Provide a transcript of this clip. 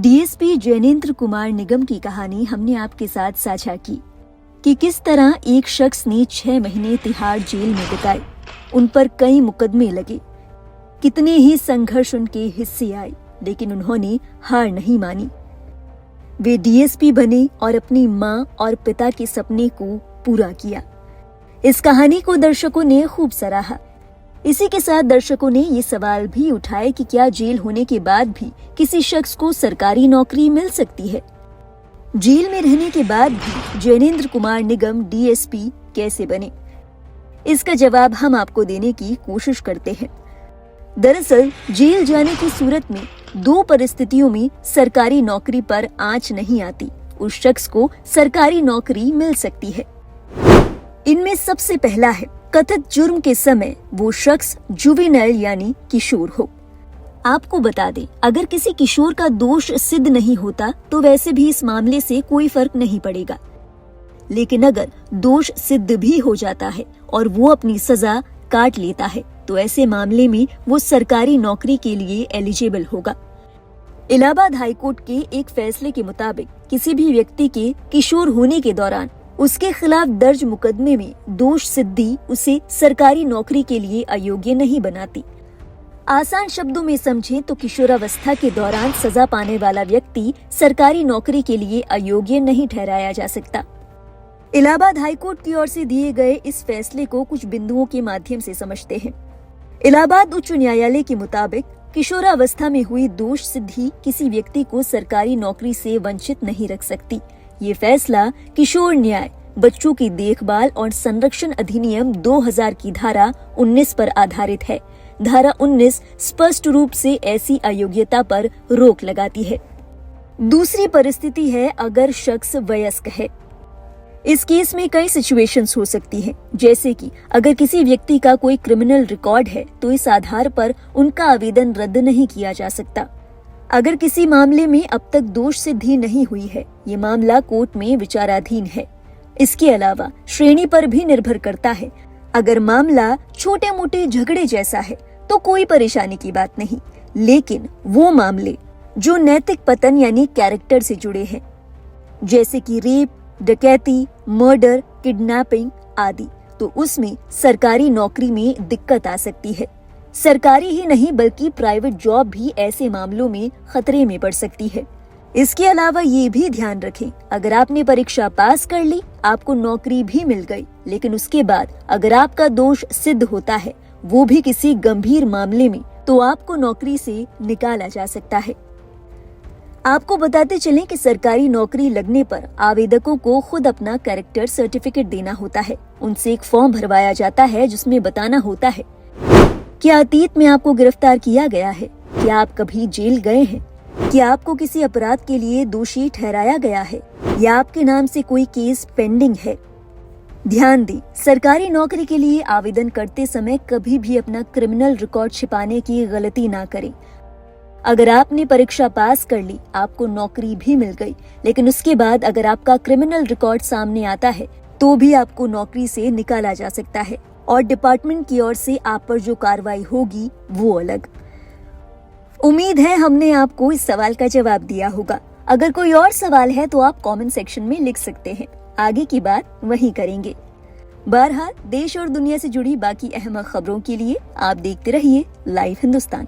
DSP Jainendra Kumar निगम की कहानी हमने आपके साथ साझा की कि किस तरह एक शख्स ने 6 महीने तिहाड़ जेल में बिताए। उन पर कई मुकदमे लगे, कितने ही संघर्ष उनके हिस्से आए, लेकिन उन्होंने हार नहीं मानी। वे डीएसपी बने और अपनी मां और पिता के सपने को पूरा किया। इस कहानी को दर्शकों ने खूब सराहा। इसी के साथ दर्शकों ने ये सवाल भी उठाए कि क्या जेल होने के बाद भी किसी शख्स को सरकारी नौकरी मिल सकती है। जेल में रहने के बाद भी जैनेंद्र कुमार निगम डीएसपी कैसे बने, इसका जवाब हम आपको देने की कोशिश करते हैं। दरअसल जेल जाने की सूरत में 2 परिस्थितियों में सरकारी नौकरी पर आंच नहीं आती, उस शख्स को सरकारी नौकरी मिल सकती है। इनमें सबसे पहला है, कथित जुर्म के समय वो शख्स जुवेनाइल यानी किशोर हो। आपको बता दें, अगर किसी किशोर का दोष सिद्ध नहीं होता तो वैसे भी इस मामले से कोई फर्क नहीं पड़ेगा, लेकिन अगर दोष सिद्ध भी हो जाता है और वो अपनी सजा काट लेता है तो ऐसे मामले में वो सरकारी नौकरी के लिए एलिजिबल होगा। इलाहाबाद हाईकोर्ट के एक फैसले के मुताबिक किसी भी व्यक्ति के किशोर होने के दौरान उसके खिलाफ दर्ज मुकदमे में दोष सिद्धि उसे सरकारी नौकरी के लिए अयोग्य नहीं बनाती। आसान शब्दों में समझें तो किशोरावस्था के दौरान सजा पाने वाला व्यक्ति सरकारी नौकरी के लिए अयोग्य नहीं ठहराया जा सकता। इलाहाबाद हाईकोर्ट की ओर से दिए गए इस फैसले को कुछ बिंदुओं के माध्यम से समझते हैं। इलाहाबाद उच्च न्यायालय के मुताबिक किशोरावस्था में हुई दोष सिद्धि किसी व्यक्ति को सरकारी नौकरी से वंचित नहीं रख सकती। ये फैसला किशोर न्याय, बच्चों की देखभाल और संरक्षण अधिनियम 2000 की धारा 19 पर आधारित है। धारा 19 स्पष्ट रूप से ऐसी अयोग्यता पर रोक लगाती है। दूसरी परिस्थिति है अगर शख्स वयस्क है। इस केस में कई सिचुएशंस हो सकती हैं, जैसे कि अगर किसी व्यक्ति का कोई क्रिमिनल रिकॉर्ड है तो इस आधार पर उनका आवेदन रद्द नहीं किया जा सकता। अगर किसी मामले में अब तक दोष सिद्धि नहीं हुई है, ये मामला कोर्ट में विचाराधीन है। इसके अलावा श्रेणी पर भी निर्भर करता है। अगर मामला छोटे मोटे झगड़े जैसा है तो कोई परेशानी की बात नहीं, लेकिन वो मामले जो नैतिक पतन यानी कैरेक्टर से जुड़े हैं, जैसे कि रेप, डकैती, मर्डर, किडनैपिंग आदि, तो उसमें सरकारी नौकरी में दिक्कत आ सकती है। सरकारी ही नहीं बल्कि प्राइवेट जॉब भी ऐसे मामलों में खतरे में पड़ सकती है। इसके अलावा ये भी ध्यान रखें, अगर आपने परीक्षा पास कर ली, आपको नौकरी भी मिल गई, लेकिन उसके बाद अगर आपका दोष सिद्ध होता है, वो भी किसी गंभीर मामले में, तो आपको नौकरी से निकाला जा सकता है। आपको बताते चलें कि सरकारी नौकरी लगने पर आवेदकों को खुद अपना कैरेक्टर सर्टिफिकेट देना होता है। उनसे एक फॉर्म भरवाया जाता है जिसमें बताना होता है क्या अतीत में आपको गिरफ्तार किया गया है, क्या आप कभी जेल गए हैं, क्या आपको किसी अपराध के लिए दोषी ठहराया गया है, या आपके नाम से कोई केस पेंडिंग है। ध्यान दें, सरकारी नौकरी के लिए आवेदन करते समय कभी भी अपना क्रिमिनल रिकॉर्ड छिपाने की गलती ना करें। अगर आपने परीक्षा पास कर ली, आपको नौकरी भी मिल गई, लेकिन उसके बाद अगर आपका क्रिमिनल रिकॉर्ड सामने आता है तो भी आपको नौकरी से निकाला जा सकता है और डिपार्टमेंट की ओर से आप पर जो कार्रवाई होगी वो अलग। उम्मीद है हमने आपको इस सवाल का जवाब दिया होगा। अगर कोई और सवाल है तो आप कमेंट सेक्शन में लिख सकते हैं, आगे की बात वहीं करेंगे। बहरहाल देश और दुनिया से जुड़ी बाकी अहम खबरों के लिए आप देखते रहिए लाइव हिंदुस्तान।